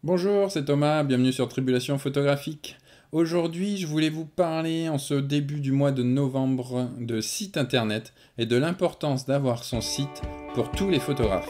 Bonjour, c'est Thomas, bienvenue sur Tribulation Photographique. Aujourd'hui, je voulais vous parler en ce début du mois de novembre de site internet et de l'importance d'avoir son site pour tous les photographes.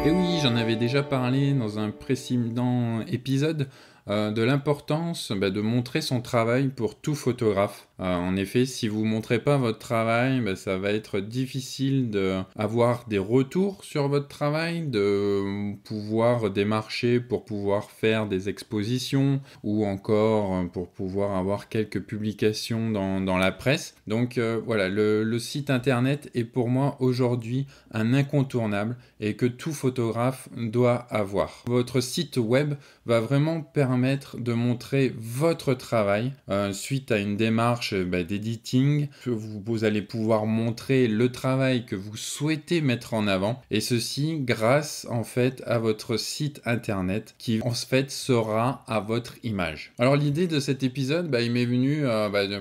Et oui, j'en avais déjà parlé dans un précédent épisode de l'importance de montrer son travail pour tout photographe. En effet, si vous ne montrez pas votre travail, ça va être difficile d'avoir des retours sur votre travail, de pouvoir démarcher pour pouvoir faire des expositions ou encore pour pouvoir avoir quelques publications dans la presse. Donc voilà, le site internet est pour moi aujourd'hui un incontournable et que tout photographe doit avoir. Votre site web va vraiment permettre de montrer votre travail suite à une démarche d'editing. Vous allez pouvoir montrer le travail que vous souhaitez mettre en avant et ceci grâce en fait à votre site internet qui en fait sera à votre image. Alors l'idée de cet épisode il m'est venu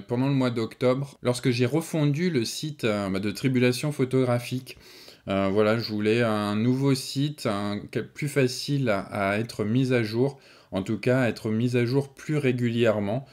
pendant le mois d'octobre lorsque j'ai refondu le site de Tribulation Photographique. Voilà, je voulais un nouveau site plus facile à être mis à jour, en tout cas être mis à jour plus régulièrement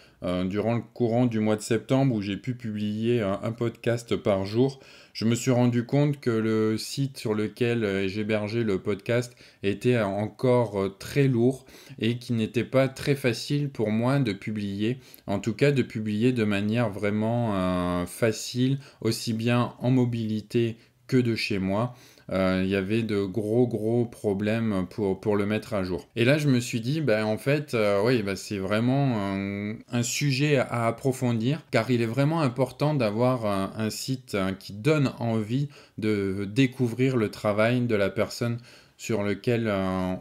durant le courant du mois de septembre où j'ai pu publier un podcast par jour. Je me suis rendu compte que le site sur lequel j'hébergeais le podcast était encore très lourd et qu'il n'était pas très facile pour moi de publier, en tout cas de publier de manière vraiment facile, aussi bien en mobilité que de chez moi. Il y avait de gros problèmes pour le mettre à jour. Et là, je me suis dit, en fait, c'est vraiment un sujet à approfondir, car il est vraiment important d'avoir un site qui donne envie de découvrir le travail de la personne sur lequel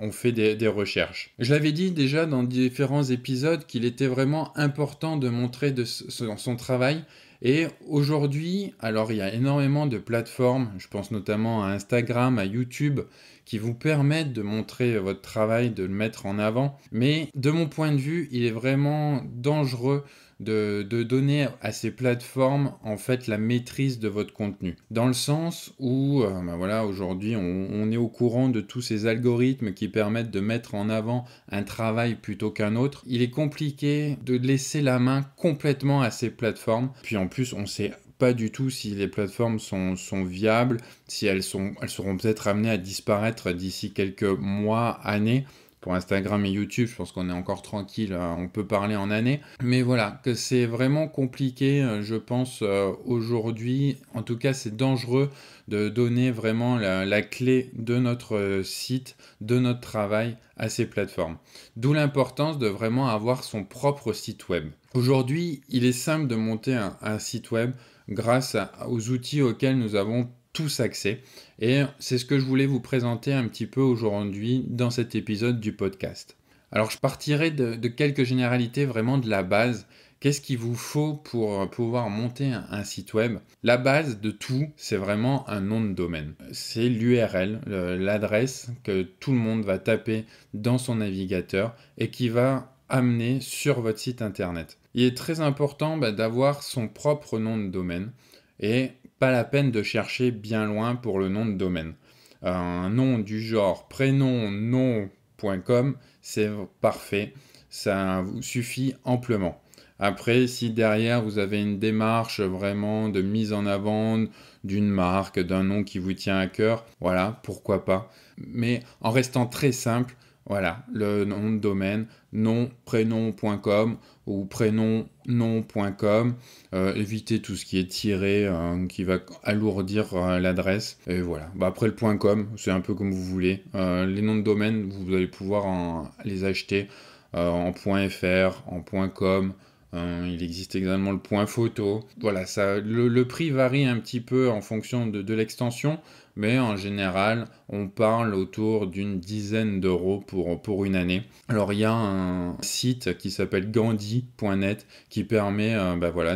on fait des recherches. Je l'avais dit déjà dans différents épisodes qu'il était vraiment important de montrer son travail. Et aujourd'hui, alors il y a énormément de plateformes, je pense notamment à Instagram, à YouTube, qui vous permettent de montrer votre travail, de le mettre en avant. Mais de mon point de vue, il est vraiment dangereux de donner à ces plateformes en fait la maîtrise de votre contenu. Dans le sens où aujourd'hui on est au courant de tous ces algorithmes qui permettent de mettre en avant un travail plutôt qu'un autre. Il est compliqué de laisser la main complètement à ces plateformes. Puis en plus on sait pas du tout si les plateformes sont viables, si elles seront peut-être amenées à disparaître d'ici quelques mois, années. Pour Instagram et YouTube, je pense qu'on est encore tranquille, on peut parler en années. Mais voilà, que c'est vraiment compliqué, je pense, aujourd'hui. En tout cas, c'est dangereux de donner vraiment la clé de notre site, de notre travail à ces plateformes. D'où l'importance de vraiment avoir son propre site web. Aujourd'hui, il est simple de monter un site web grâce aux outils auxquels nous avons tous accès. Et c'est ce que je voulais vous présenter un petit peu aujourd'hui dans cet épisode du podcast. Alors je partirai de quelques généralités vraiment de la base. Qu'est-ce qu'il vous faut pour pouvoir monter un site web? La base de tout, c'est vraiment un nom de domaine. C'est l'URL, l'adresse que tout le monde va taper dans son navigateur et qui va amener sur votre site internet. Il est très important d'avoir son propre nom de domaine et pas la peine de chercher bien loin pour le nom de domaine. Un nom du genre prénom-nom.com, c'est parfait, ça vous suffit amplement. Après, si derrière vous avez une démarche vraiment de mise en avant d'une marque, d'un nom qui vous tient à cœur, voilà, pourquoi pas. Mais en restant très simple, voilà, le nom de domaine, nom-prénom.com ou prénom-nom.com. Évitez tout ce qui est tiré, qui va alourdir l'adresse. Et voilà. Après le .com, c'est un peu comme vous voulez. Les noms de domaine, vous allez pouvoir les acheter en .fr, en .com. Il existe également le .photo. Voilà, le prix varie un petit peu en fonction de l'extension, mais en général, on parle autour d'une dizaine d'euros pour une année. Alors, il y a un site qui s'appelle gandhi.net qui permet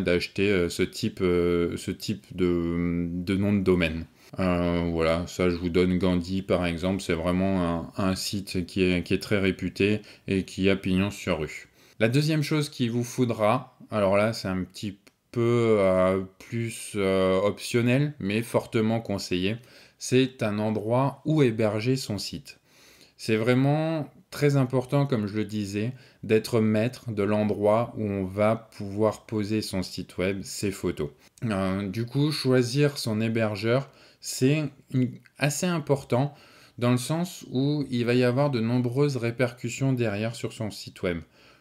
d'acheter ce type de nom de domaine. Voilà, ça je vous donne Gandhi par exemple, c'est vraiment un site qui est très réputé et qui a pignon sur rue. La deuxième chose qu'il vous faudra, alors là c'est un petit peu plus optionnel, mais fortement conseillé, c'est un endroit où héberger son site. C'est vraiment très important, comme je le disais, d'être maître de l'endroit où on va pouvoir poser son site web, ses photos. Du coup, choisir son hébergeur, c'est assez important dans le sens où il va y avoir de nombreuses répercussions derrière sur son site web.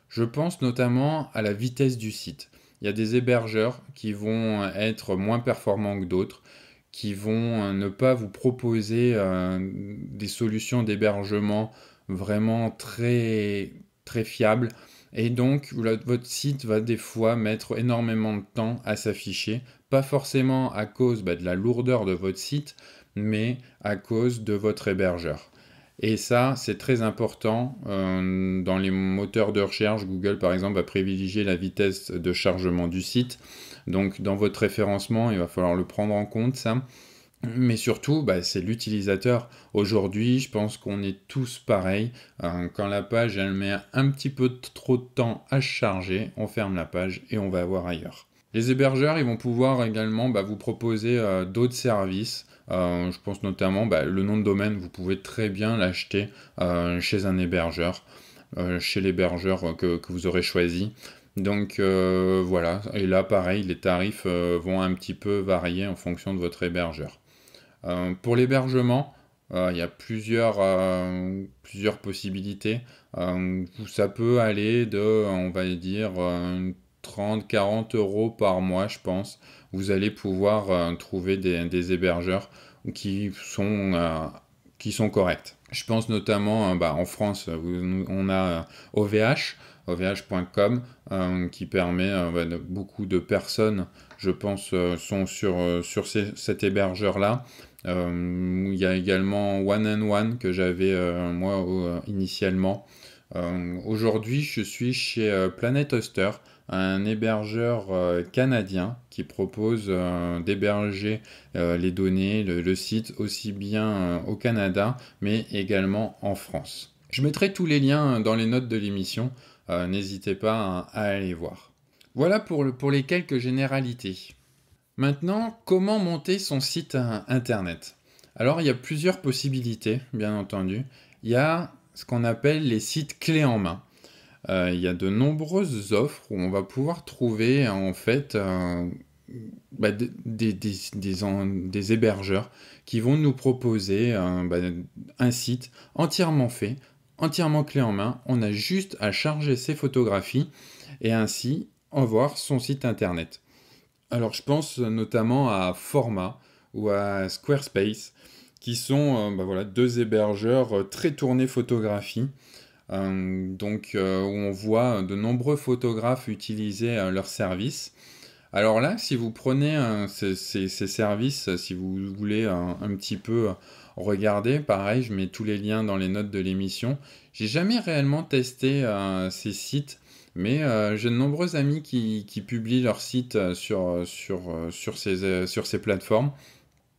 Je pense notamment à la vitesse du site. Il y a des hébergeurs qui vont être moins performants que d'autres, qui vont ne pas vous proposer des solutions d'hébergement vraiment très fiables. Et donc, votre site va des fois mettre énormément de temps à s'afficher, pas forcément à cause de la lourdeur de votre site, mais à cause de votre hébergeur. Et ça, c'est très important. Dans les moteurs de recherche, Google, par exemple, va privilégier la vitesse de chargement du site. Donc, dans votre référencement, il va falloir le prendre en compte, ça. Mais surtout, c'est l'utilisateur. Aujourd'hui, je pense qu'on est tous pareils. Quand la page, elle met un petit peu trop de temps à se charger, on ferme la page et on va voir ailleurs. Les hébergeurs, ils vont pouvoir également vous proposer d'autres services. Je pense notamment, le nom de domaine, vous pouvez très bien l'acheter chez un hébergeur, chez l'hébergeur que vous aurez choisi. Donc voilà, et là pareil, les tarifs vont un petit peu varier en fonction de votre hébergeur. Pour l'hébergement, il y a plusieurs possibilités. Ça peut aller de, on va dire, 30-40 euros par mois, je pense. Vous allez pouvoir trouver des hébergeurs qui qui sont corrects. Je pense notamment, en France, on a OVH, ovh.com, qui permet, beaucoup de personnes, je pense, sont sur cet hébergeur-là. Il y a également One and One que j'avais moi initialement. Aujourd'hui, je suis chez Planet Hoster, un hébergeur canadien qui propose d'héberger les données, le site aussi bien au Canada, mais également en France. Je mettrai tous les liens dans les notes de l'émission, n'hésitez pas à aller voir. Voilà pour les quelques généralités. Maintenant, comment monter son site internet? Alors, il y a plusieurs possibilités, bien entendu. Il y a ce qu'on appelle les sites clés en main. Il y a de nombreuses offres où on va pouvoir trouver en fait des hébergeurs qui vont nous proposer un site entièrement fait, entièrement clé en main. On a juste à charger ses photographies et ainsi avoir son site internet. Alors je pense notamment à Forma ou à Squarespace, qui sont deux hébergeurs très tournés photographie, où on voit de nombreux photographes utiliser leurs services. Alors là, si vous prenez ces services, si vous voulez un petit peu regarder, pareil, je mets tous les liens dans les notes de l'émission. J'ai jamais réellement testé ces sites, mais j'ai de nombreux amis qui publient leurs sites sur ces plateformes.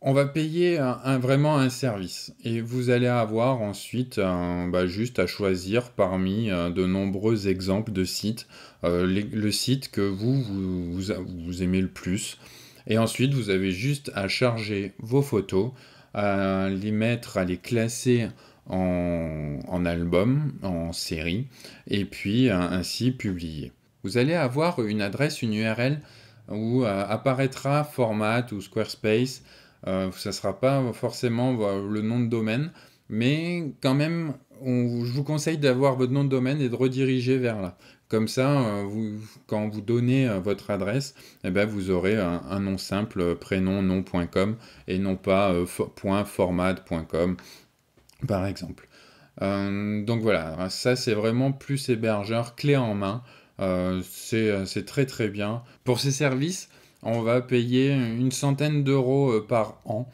On va payer vraiment un service et vous allez avoir ensuite juste à choisir parmi de nombreux exemples de sites, le site que vous aimez le plus. Et ensuite, vous avez juste à charger vos photos, à les classer en album, en série, et puis ainsi publier. Vous allez avoir une adresse, une URL où apparaîtra Format ou Squarespace. Ça ne sera pas forcément le nom de domaine, mais quand même, je vous conseille d'avoir votre nom de domaine et de rediriger vers là. Comme ça, quand vous donnez votre adresse, vous aurez un nom simple, prénom, nom.com, et non pas .format.com, par exemple. Donc voilà, ça c'est vraiment plus hébergeur clé en main. C'est très très bien. Pour ces services, on va payer une centaine d'euros par an.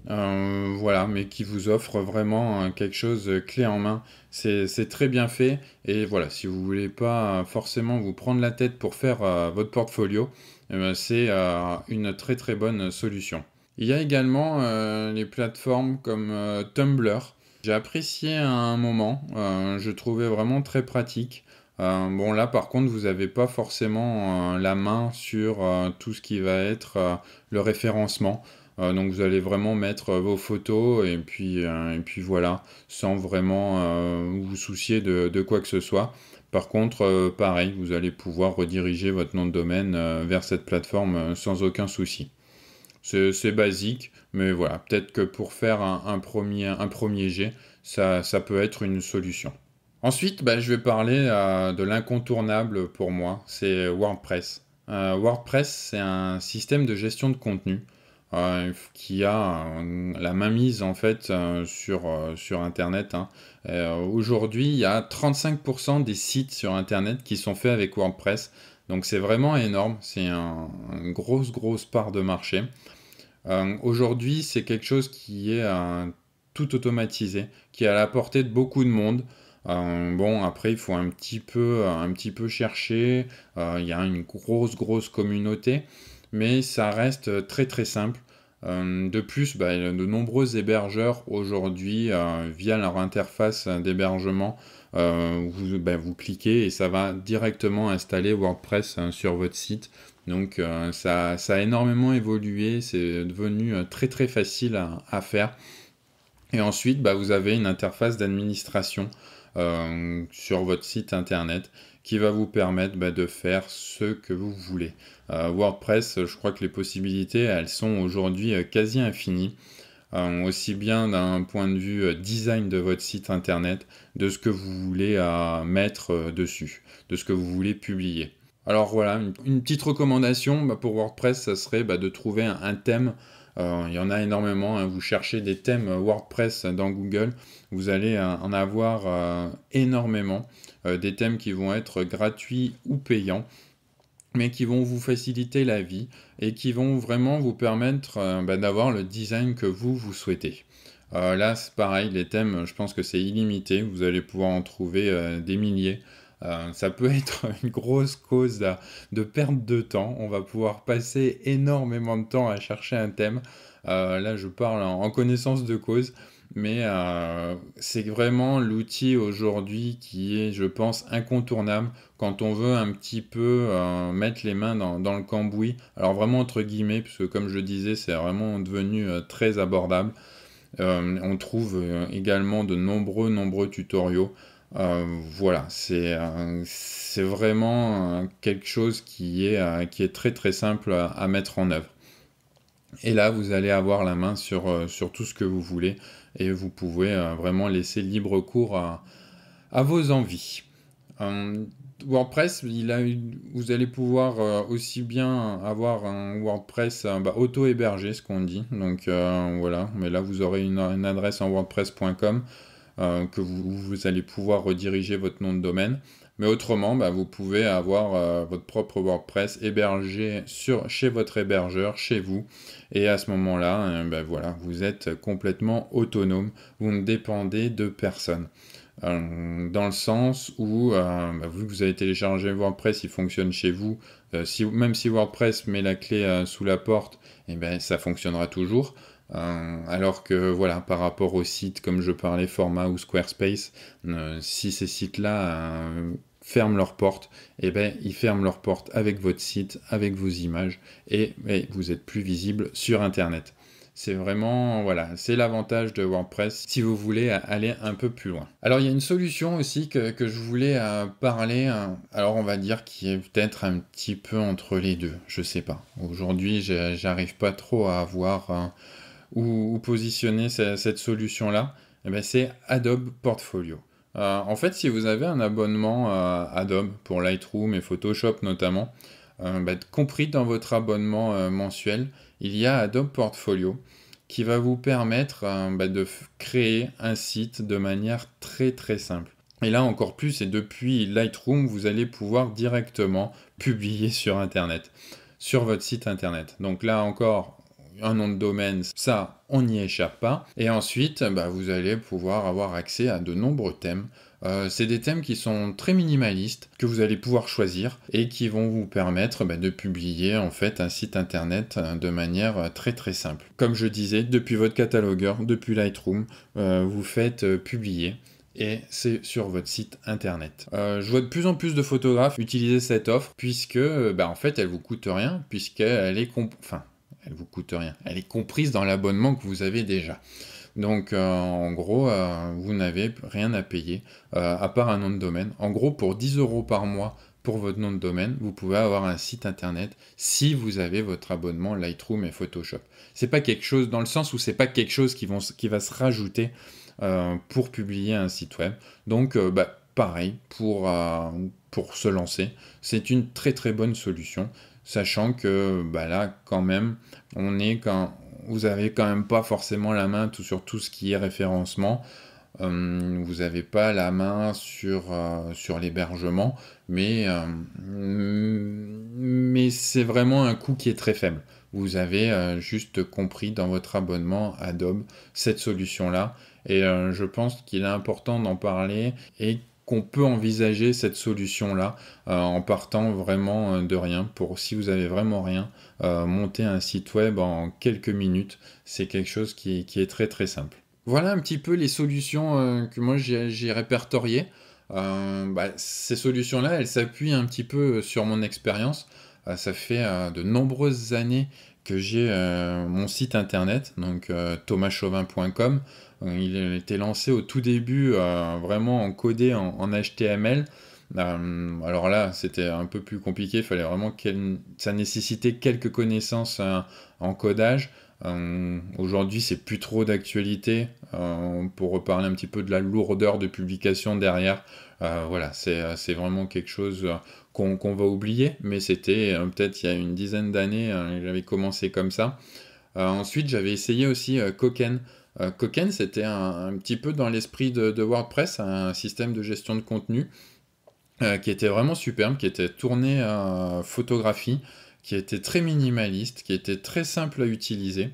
Voilà, mais qui vous offre vraiment quelque chose clé en main. C'est très bien fait. Et voilà, si vous voulez pas forcément vous prendre la tête pour faire votre portfolio, c'est une très très bonne solution. Il y a également les plateformes comme Tumblr. J'ai apprécié à un moment, je trouvais vraiment très pratique. Bon là par contre vous n'avez pas forcément la main sur tout ce qui va être le référencement. Donc vous allez vraiment mettre vos photos et puis voilà, sans vraiment vous soucier de quoi que ce soit. Par contre, pareil, vous allez pouvoir rediriger votre nom de domaine vers cette plateforme sans aucun souci. C'est basique, mais voilà, peut-être que pour faire un premier jet, ça peut être une solution. Ensuite, bah, je vais parler de l'incontournable pour moi, c'est WordPress. WordPress, c'est un système de gestion de contenu qui a la mainmise en fait sur Internet, hein. Aujourd'hui, il y a 35% des sites sur Internet qui sont faits avec WordPress. Donc c'est vraiment énorme, c'est une grosse part de marché. Aujourd'hui, c'est quelque chose qui est tout automatisé, qui est à la portée de beaucoup de monde. Bon, après, il faut un petit peu chercher. Il y a une grosse communauté, mais ça reste très simple. De plus, bah, il y a de nombreux hébergeurs aujourd'hui, via leur interface d'hébergement, vous cliquez et ça va directement installer WordPress sur votre site. Donc ça a énormément évolué, c'est devenu très facile à faire. Et ensuite, bah, vous avez une interface d'administration sur votre site internet qui va vous permettre bah, de faire ce que vous voulez. WordPress, je crois que les possibilités, elles sont aujourd'hui quasi infinies, aussi bien d'un point de vue design de votre site internet, de ce que vous voulez mettre dessus, de ce que vous voulez publier. Alors voilà, une petite recommandation bah, pour WordPress, ça serait bah, de trouver un thème. Il y en a énormément, hein. Vous cherchez des thèmes WordPress dans Google, vous allez en avoir énormément. Des thèmes qui vont être gratuits ou payants, mais qui vont vous faciliter la vie et qui vont vraiment vous permettre bah, d'avoir le design que vous souhaitez. Là, c'est pareil, les thèmes, je pense que c'est illimité. Vous allez pouvoir en trouver des milliers. Ça peut être une grosse cause de perte de temps. On va pouvoir passer énormément de temps à chercher un thème. Là, je parle en connaissance de cause. Mais c'est vraiment l'outil aujourd'hui qui est, je pense, incontournable quand on veut un petit peu mettre les mains dans le cambouis. Alors vraiment entre guillemets, puisque comme je le disais, c'est vraiment devenu très abordable. On trouve également de nombreux tutoriaux. Voilà, c'est vraiment quelque chose qui est très simple à mettre en œuvre. Et là, vous allez avoir la main sur tout ce que vous voulez et vous pouvez vraiment laisser libre cours à vos envies. Euh, WordPress, vous allez pouvoir aussi bien avoir un WordPress bah, auto-hébergé, ce qu'on dit. Donc voilà, mais là vous aurez une adresse en wordpress.com que vous allez pouvoir rediriger votre nom de domaine. Mais autrement, bah, vous pouvez avoir votre propre WordPress hébergé chez votre hébergeur, chez vous. Et à ce moment-là, bah, voilà, vous êtes complètement autonome. Vous ne dépendez de personne. Dans le sens où, bah, vu que vous avez téléchargé WordPress, il fonctionne chez vous. Même si WordPress met la clé sous la porte, eh ben, ça fonctionnera toujours. Alors que voilà, par rapport aux sites comme je parlais, Forma ou Squarespace, si ces sites-là ferment leurs portes, eh ben, ils ferment leurs portes avec votre site, avec vos images, et vous êtes plus visible sur Internet. C'est vraiment, voilà, c'est l'avantage de WordPress si vous voulez aller un peu plus loin. Alors il y a une solution aussi que je voulais parler, alors on va dire qui est peut-être un petit peu entre les deux, je sais pas. Aujourd'hui, j'arrive pas trop à voir où positionner cette solution-là. Eh ben, c'est Adobe Portfolio. En fait, si vous avez un abonnement Adobe pour Lightroom et Photoshop notamment, bah, compris dans votre abonnement mensuel, il y a Adobe Portfolio qui va vous permettre bah, de créer un site de manière très simple. Et là encore plus, et depuis Lightroom, vous allez pouvoir directement publier sur Internet, sur votre site Internet. Donc là encore, un nom de domaine, ça, on n'y échappe pas. Et ensuite, bah, vous allez pouvoir avoir accès à de nombreux thèmes C'est des thèmes qui sont très minimalistes, que vous allez pouvoir choisir et qui vont vous permettre de publier en fait un site internet de manière très très simple. Comme je disais, depuis votre catalogueur, depuis Lightroom, vous faites publier et c'est sur votre site internet. Je vois de plus en plus de photographes utiliser cette offre puisque en fait elle vous coûte rien, puisqu'elle est elle vous coûte rien. Elle est comprise dans l'abonnement que vous avez déjà. Donc en gros, vous n'avez rien à payer à part un nom de domaine. En gros, pour 10 € par mois pour votre nom de domaine, vous pouvez avoir un site internet si vous avez votre abonnement Lightroom et Photoshop. C'est pas quelque chose, dans le sens où c'est pas quelque chose qui va se rajouter pour publier un site web. Donc pareil, pour se lancer, c'est une très très bonne solution, sachant que là quand même, vous avez quand même pas forcément la main sur tout ce qui est référencement. Vous n'avez pas la main sur l'hébergement, mais c'est vraiment un coût qui est très faible. Vous avez juste compris dans votre abonnement Adobe cette solution-là, et je pense qu'il est important d'en parler et qu'on peut envisager cette solution-là en partant vraiment de rien. Si vous avez vraiment rien, monter un site web en quelques minutes, c'est quelque chose qui est très très simple. Voilà un petit peu les solutions que moi j'ai répertoriées. Ces solutions-là, elles s'appuient un petit peu sur mon expérience. Ça fait de nombreuses années que j'ai mon site internet, donc thomaschauvin.com. Il a été lancé au tout début, vraiment encodé en HTML. Alors là, c'était un peu plus compliqué, il fallait vraiment ça nécessitait quelques connaissances en codage. Aujourd'hui, c'est plus trop d'actualité pour reparler un petit peu de la lourdeur de publication derrière. Voilà, c'est vraiment quelque chose qu'on va oublier, mais c'était peut-être il y a une dizaine d'années, j'avais commencé comme ça. Ensuite, j'avais essayé aussi Koken. Koken, c'était un petit peu dans l'esprit de WordPress, un système de gestion de contenu qui était vraiment superbe, qui était tourné à photographie, qui était très minimaliste, qui était très simple à utiliser.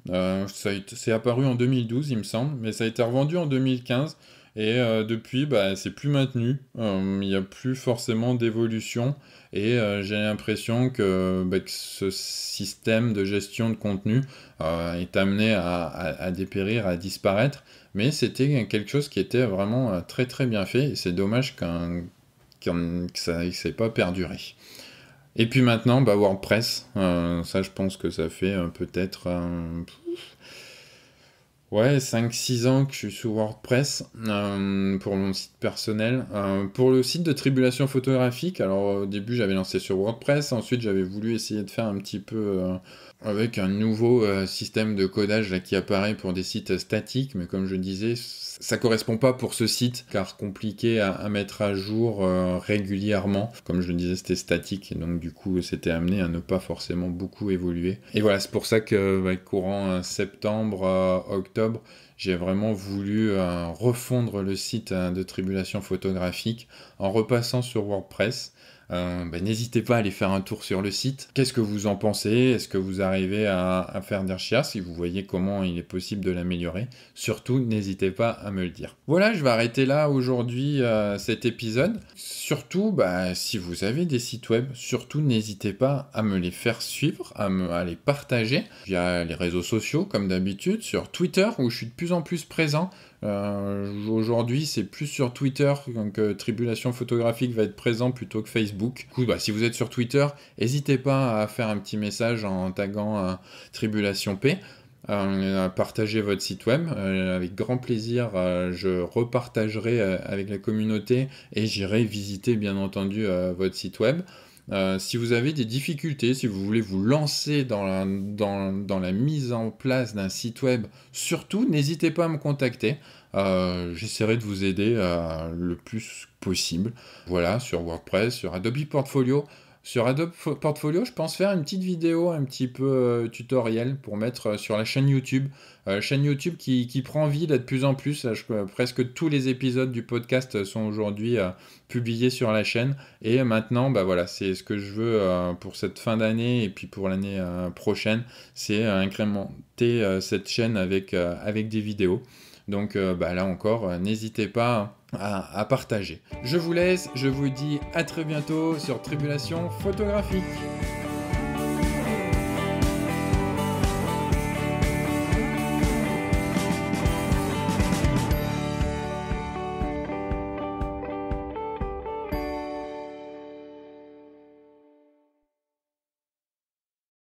C'est apparu en 2012, il me semble, mais ça a été revendu en 2015. Et depuis, c'est plus maintenu. Il n'y a plus forcément d'évolution. Et j'ai l'impression que ce système de gestion de contenu est amené à dépérir, à disparaître. Mais c'était quelque chose qui était vraiment très très bien fait. Et c'est dommage que ça ne s'est pas perduré. Et puis maintenant, WordPress, ça je pense que ça fait peut-être 5-6 ans que je suis sur WordPress pour mon site personnel. Pour le site de Tribulation Photographique, alors au début j'avais lancé sur WordPress, ensuite j'avais voulu essayer de faire un petit peu avec un nouveau système de codage là, qui apparaît pour des sites statiques, mais comme je disais, ça correspond pas pour ce site, car compliqué à mettre à jour régulièrement. Comme je le disais, c'était statique, et donc du coup c'était amené à ne pas forcément beaucoup évoluer. Et voilà, c'est pour ça que courant septembre, octobre, j'ai vraiment voulu refondre le site de Tribulation Photographique en repassant sur WordPress. N'hésitez pas à aller faire un tour sur le site. Qu'est-ce que vous en pensez? Est-ce que vous arrivez à faire des recherches? Si vous voyez comment il est possible de l'améliorer, surtout n'hésitez pas à me le dire. Voilà, je vais arrêter là aujourd'hui cet épisode. Surtout, si vous avez des sites web, surtout n'hésitez pas à me les faire suivre, à les partager via les réseaux sociaux comme d'habitude, sur Twitter où je suis de plus en plus présent. Aujourd'hui, c'est plus sur Twitter que Tribulation Photographique va être présent plutôt que Facebook. Du coup, si vous êtes sur Twitter, n'hésitez pas à faire un petit message en taguant Tribulation P. Partagez votre site web. Avec grand plaisir, je repartagerai avec la communauté et j'irai visiter bien entendu votre site web. Si vous avez des difficultés, si vous voulez vous lancer dans la mise en place d'un site web, surtout n'hésitez pas à me contacter. J'essaierai de vous aider le plus possible. Voilà, sur WordPress, sur Adobe Portfolio. Sur Adobe Portfolio, je pense faire une petite vidéo un petit peu tutoriel pour mettre sur la chaîne YouTube. Chaîne YouTube qui prend vie là, de plus en plus. Là, presque tous les épisodes du podcast sont aujourd'hui publiés sur la chaîne. Et maintenant, voilà, c'est ce que je veux pour cette fin d'année et puis pour l'année prochaine. C'est incrémenter cette chaîne avec des vidéos. Donc là encore, n'hésitez pas à partager. Je vous laisse, je vous dis à très bientôt sur Tribulation photographique.